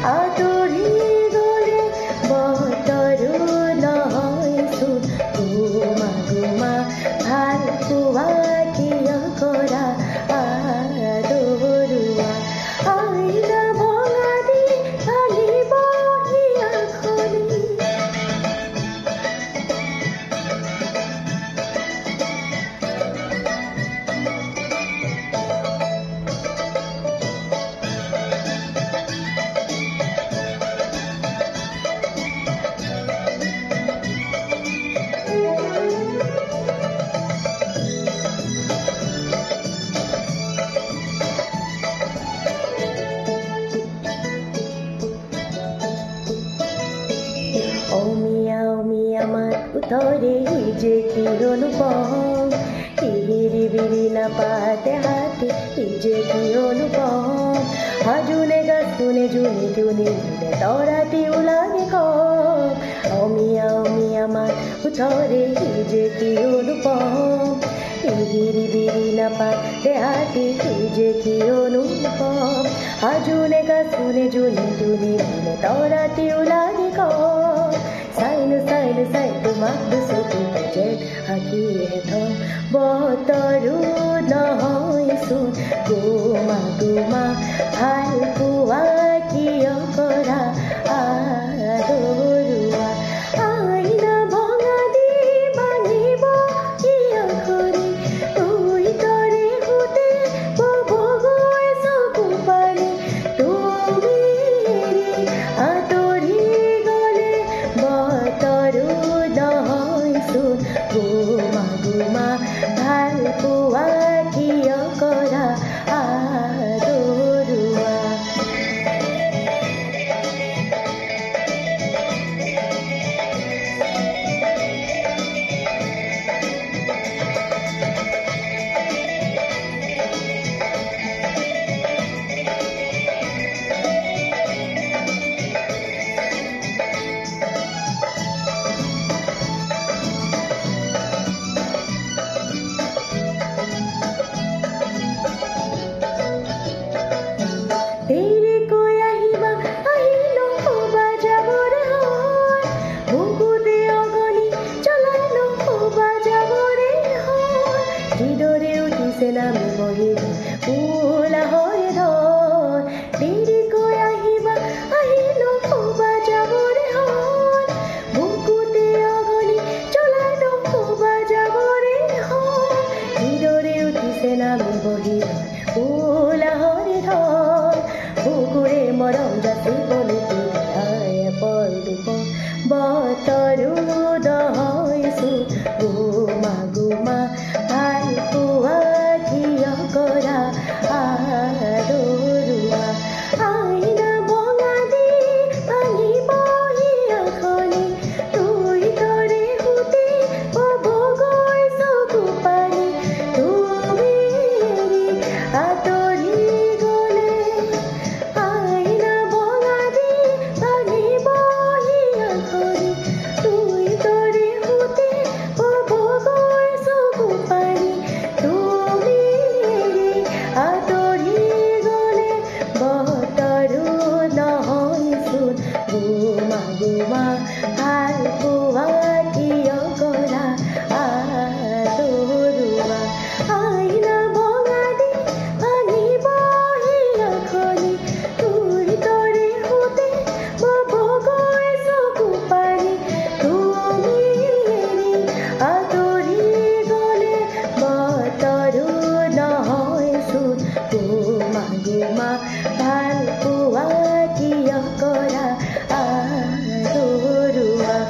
আঁতৰি গ'লে বতৰো নহয়চোন গোমা গোমা ভাল পোৱা কিয় কৰা আদৰুৱা আইনা ভঙা দি ঢালিবহি আখলি অমিয়া অমিয়া মাত উতৰে যে কি অনুপম হিৰি বিৰি নাপাতে হাতে যে কি অনুপম হাজুনে গাছুনে জুনি জুনি তৰাতি ওলানি কম অমিয়া অমিয়া মাত উতৰে যে কি অনুপম হিৰি বিৰি নাপাতে হাতে যে কি অনুপম হাজুনে গাছুনে জুনি জুনি তৰাতি ওলানি কম সাইনু সাইনু সাই তোমাক দুচকু জেঠ আঁকিয়ে থম বতৰো নহয়চোন গোমা গোমা ভাল পোৱা